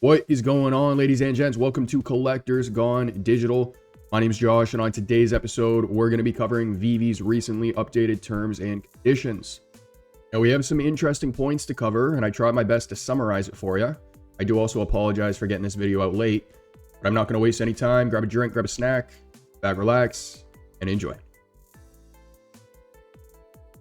What is going on, ladies and gents? Welcome to Collectors Gone Digital. My name is Josh, and on today's episode, we're going to be covering VeVe's recently updated terms and conditions. Now, we have some interesting points to cover, and I tried my best to summarize it for you. I do also apologize for getting this video out late, but I'm not going to waste any time. Grab a drink, grab a snack, back, relax, and enjoy.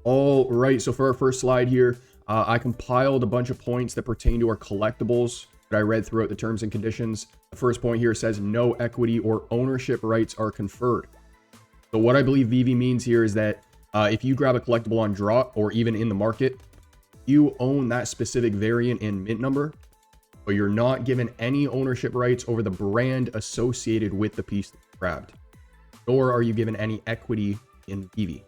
All right, so for our first slide here, I compiled a bunch of points that pertain to our collectibles that I read throughout the terms and conditions. The first point here says no equity or ownership rights are conferred. So what I believe VeVe means here is that if you grab a collectible on drop or even in the market, you own that specific variant and mint number, but you're not given any ownership rights over the brand associated with the piece that you grabbed, nor are you given any equity in VeVe.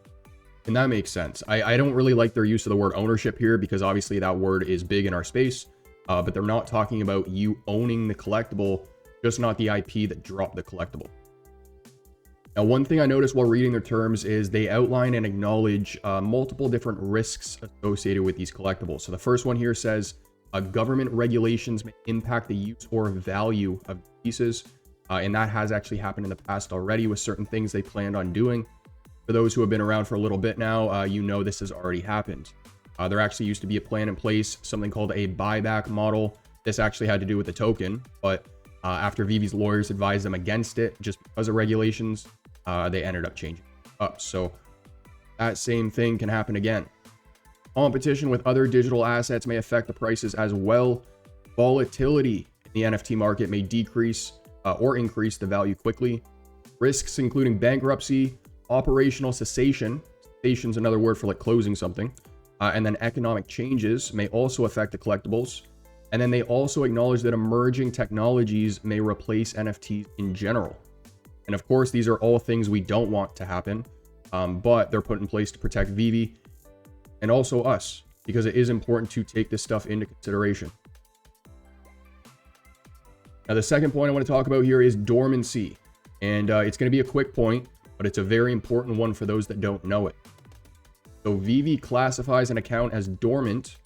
And that makes sense. I don't really like their use of the word ownership here because obviously that word is big in our space, but they're not talking about you owning the collectible, just not the IP that dropped the collectible. Now, one thing I noticed while reading their terms is they outline and acknowledge multiple different risks associated with these collectibles. So the first one here says government regulations may impact the use or value of pieces, and that has actually happened in the past already with certain things they planned on doing. For those who have been around for a little bit now, you know this has already happened. There actually used to be a plan in place, something called a buyback model. This actually had to do with the token, but after VeVe's lawyers advised them against it, just because of regulations, they ended up changing it up. So that same thing can happen again. Competition with other digital assets may affect the prices as well. Volatility in the NFT market may decrease or increase the value quickly. Risks including bankruptcy, operational cessation is another word for like closing something, and then economic changes may also affect the collectibles. And then they also acknowledge that emerging technologies may replace NFTs in general. And of course, these are all things we don't want to happen, but they're put in place to protect VeVe and also us, because it is important to take this stuff into consideration. Now, the second point I want to talk about here is dormancy, and it's going to be a quick point, but it's a very important one for those that don't know it. So VeVe classifies an account as dormant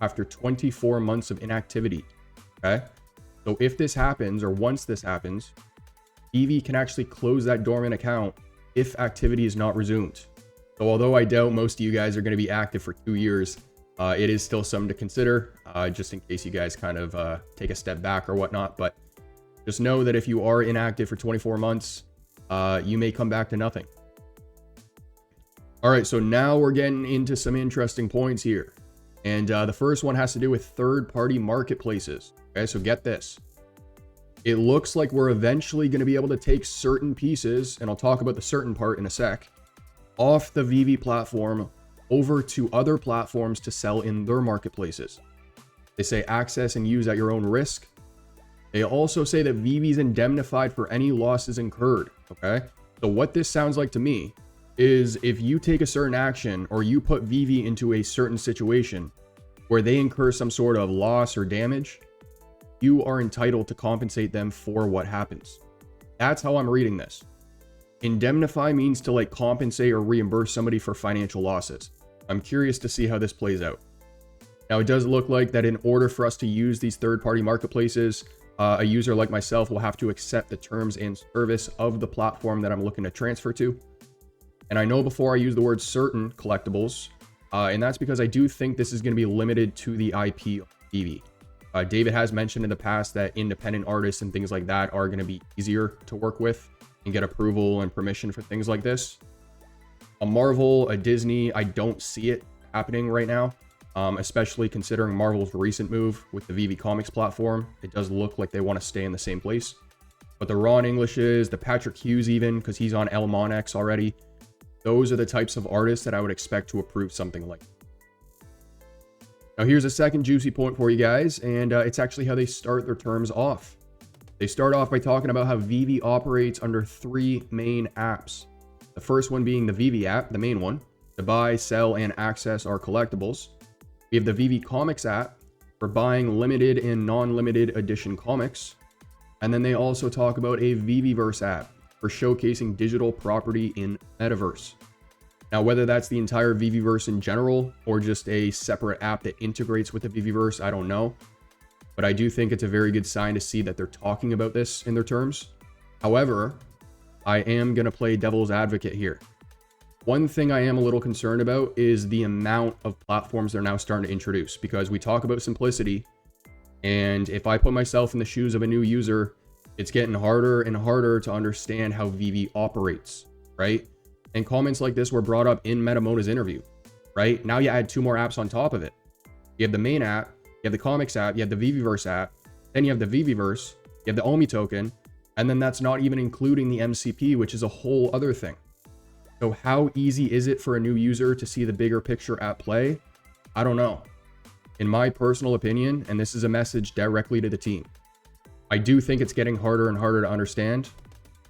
after 24 months of inactivity. Okay. So if this happens, or once this happens, VeVe can actually close that dormant account if activity is not resumed. So although I doubt most of you guys are going to be active for 2 years, it is still something to consider, just in case you guys kind of take a step back or whatnot. But just know that if you are inactive for 24 months, you may come back to nothing. All right, so now we're getting into some interesting points here. And the first one has to do with third-party marketplaces. Okay, so get this. It looks like we're eventually going to be able to take certain pieces, and I'll talk about the certain part in a sec, off the VeVe platform over to other platforms to sell in their marketplaces. They say access and use at your own risk. They also say that VeVe's indemnified for any losses incurred. Okay, so what this sounds like to me is if you take a certain action or you put VeVe into a certain situation where they incur some sort of loss or damage, you are entitled to compensate them for what happens. That's how I'm reading this. Indemnify means to like compensate or reimburse somebody for financial losses. I'm curious to see how this plays out. Now, it does look like that in order for us to use these third-party marketplaces, a user like myself will have to accept the terms and service of the platform that I'm looking to transfer to. And I know before I use the word certain collectibles, and that's because I do think this is going to be limited to the IP of VeVe. David has mentioned in the past that independent artists and things like that are going to be easier to work with and get approval and permission for things like this. A Marvel, a Disney, I don't see it happening right now, especially considering Marvel's recent move with the VeVe Comics platform. It does look like they want to stay in the same place. But the Ron Englishes, the Patrick Hughes even, because he's on 𝗙𝗵𝗏𝗏 already, those are the types of artists that I would expect to approve something like. Now, here's a second juicy point for you guys, and it's actually how they start their terms off. They start off by talking about how VeVe operates under 3 main apps. The first one being the VeVe app, the main one, to buy, sell, and access our collectibles. We have the VeVe Comics app for buying limited and non-limited edition comics. And then they also talk about a VeVeVerse app for showcasing digital property in metaverse. Now, whether that's the entire VeVeVerse in general or just a separate app that integrates with the VeVeVerse, I don't know. but I do think it's a very good sign to see that they're talking about this in their terms. However, I am going to play devil's advocate here. One thing I am a little concerned about is the amount of platforms they're now starting to introduce, because we talk about simplicity, and if I put myself in the shoes of a new user, it's getting harder and harder to understand how VeVe operates, right? And comments like this were brought up in Metamona's interview, right? Now you add 2 more apps on top of it. You have the main app, you have the comics app, you have the VeVeVerse app, then you have the VeVeVerse, you have the 𝗙𝗵𝗵 token, and then that's not even including the MCP, which is a whole other thing. So how easy is it for a new user to see the bigger picture at play? I don't know. In my personal opinion, and this is a message directly to the team, I do think it's getting harder and harder to understand.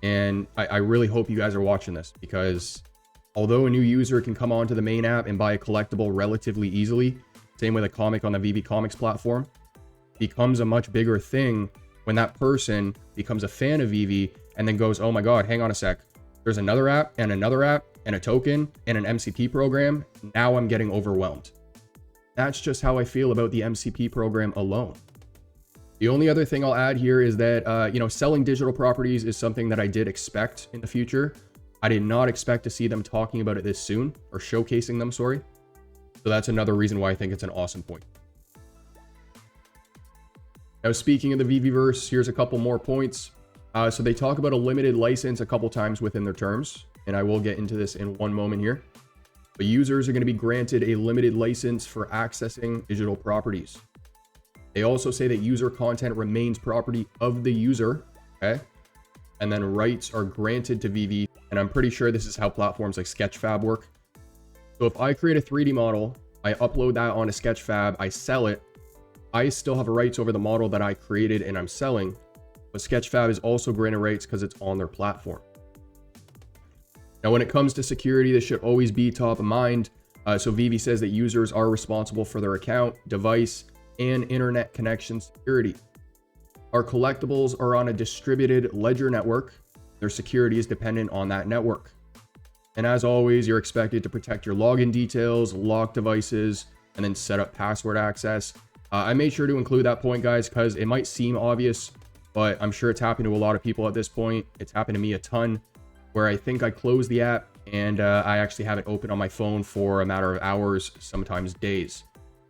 And I really hope you guys are watching this, because although a new user can come onto the main app and buy a collectible relatively easily, same with a comic on the VeVe Comics platform, becomes a much bigger thing when that person becomes a fan of VeVe and then goes, oh my God, hang on a sec. There's another app and a token and an MCP program. Now I'm getting overwhelmed. That's just how I feel about the MCP program alone. The only other thing I'll add here is that, selling digital properties is something that I did expect in the future. I did not expect to see them talking about it this soon, or showcasing them, sorry. So that's another reason why I think it's an awesome point. Now, speaking of the VeVeVerse, here's a couple more points. So they talk about a limited license a couple times within their terms, and I will get into this in one moment here. But users are going to be granted a limited license for accessing digital properties. They also say that user content remains property of the user, okay? And then rights are granted to VeVe, and I'm pretty sure this is how platforms like 𝗙𝗵𝗵𝗄 work. So if I create a 3D model, I upload that onto 𝗙𝗵𝗵, I sell it, I still have rights over the model that I created and I'm selling, but 𝗙𝗵𝗵 is also granted rights because it's on their platform. Now, when it comes to security, this should always be top of mind. So VeVe says that users are responsible for their account, device, and internet connection security. Our collectibles are on a distributed ledger network. Their security is dependent on that network. And as always, you're expected to protect your login details, lock devices, and then set up password access. I made sure to include that point, guys, because it might seem obvious, but I'm sure it's happened to a lot of people at this point. It's happened to me a ton, where I think I closed the app and I actually have it open on my phone for a matter of hours, sometimes days.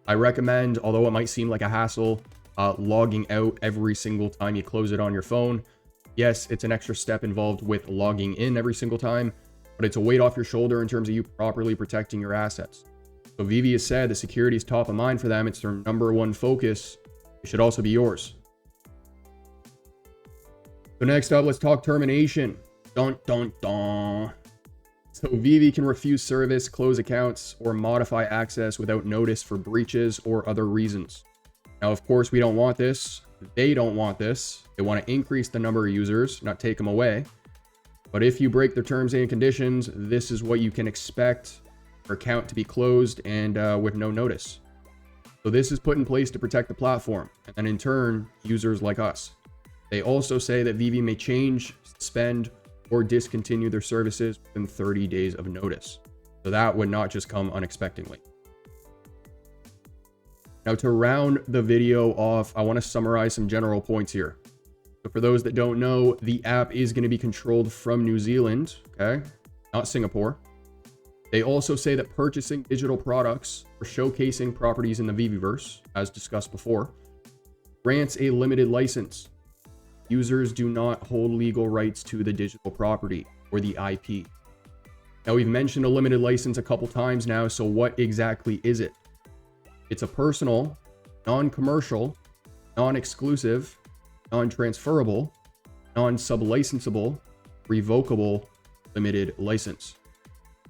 I recommend, although it might seem like a hassle, logging out every single time you close it on your phone. Yes, it's an extra step involved with logging in every single time, but it's a weight off your shoulder in terms of you properly protecting your assets. So VeVe has said the security is top of mind for them. It's their #1 focus. It should also be yours. So next up, let's talk termination. Dun, dun, dun. So VeVe can refuse service, close accounts, or modify access without notice for breaches or other reasons. Now, of course, we don't want this. They don't want this. They want to increase the number of users, not take them away. But if you break their terms and conditions, this is what you can expect: your account to be closed and with no notice. So this is put in place to protect the platform, and then in turn, users like us. They also say that VeVe may change, suspend, or discontinue their services within 30 days of notice. So that would not just come unexpectedly. Now, to round the video off, I want to summarize some general points here. So for those that don't know, the app is going to be controlled from New Zealand, okay? Not Singapore. They also say that purchasing digital products or showcasing properties in the VeVeVerse, as discussed before, grants a limited license. Users do not hold legal rights to the digital property or the IP. Now, we've mentioned a limited license a couple times now, so what exactly is it? It's a personal, non-commercial, non-exclusive, non-transferable, non-sublicensable, revocable, limited license.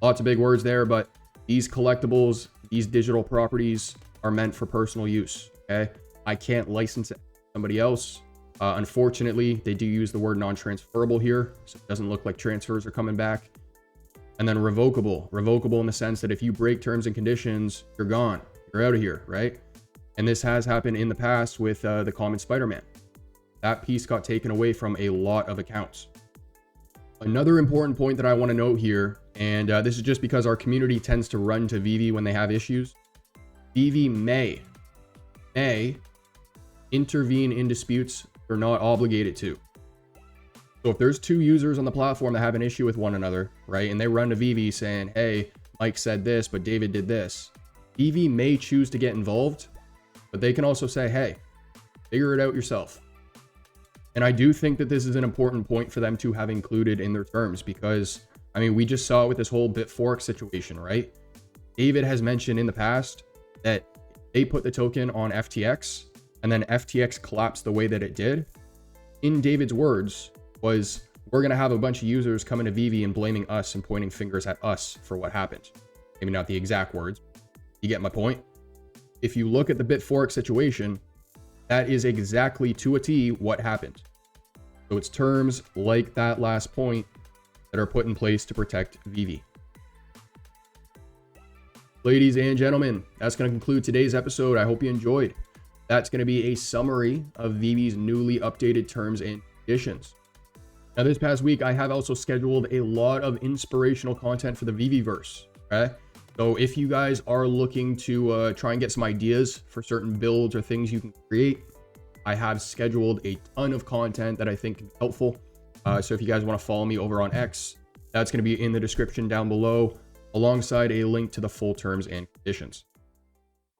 Lots of big words there, but these collectibles, these digital properties are meant for personal use, okay? I can't license it to somebody else. Unfortunately, they do use the word non-transferable here, so it doesn't look like transfers are coming back. And then revocable in the sense that if you break terms and conditions, you're gone, you're out of here, right? And this has happened in the past with the common Spider-Man. That piece got taken away from a lot of accounts. Another important point that I want to note here, and this is just because our community tends to run to VeVe when they have issues. VeVe may intervene in disputes they're not obligated to. So if there's two users on the platform that have an issue with one another, right, and they run to VeVe saying, hey, Mike said this, but David did this, VeVe may choose to get involved, but they can also say, hey, figure it out yourself. And I do think that this is an important point for them to have included in their terms, because, I mean, we just saw it with this whole 𝗵𝗡 situation, right? David has mentioned in the past that they put the token on FTX, and then FTX collapsed the way that it did. In David's words was, we're going to have a bunch of users coming to VeVe and blaming us and pointing fingers at us for what happened. Maybe not the exact words. You get my point? If you look at the 𝗵𝗡 situation, that is exactly to a T what happened. So it's terms like that last point that are put in place to protect VeVe. Ladies and gentlemen, that's going to conclude today's episode. I hope you enjoyed. That's going to be a summary of VeVe's newly updated terms and conditions. Now, this past week, I have also scheduled a lot of inspirational content for the VeVeVerse. Okay? So if you guys are looking to try and get some ideas for certain builds or things you can create, I have scheduled a ton of content that I think can be helpful. So if you guys want to follow me over on X, that's going to be in the description down below, alongside a link to the full terms and conditions.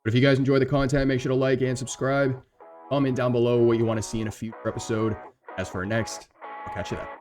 But if you guys enjoy the content, make sure to like and subscribe. Comment down below what you want to see in a future episode. As for our next, I'll catch you then.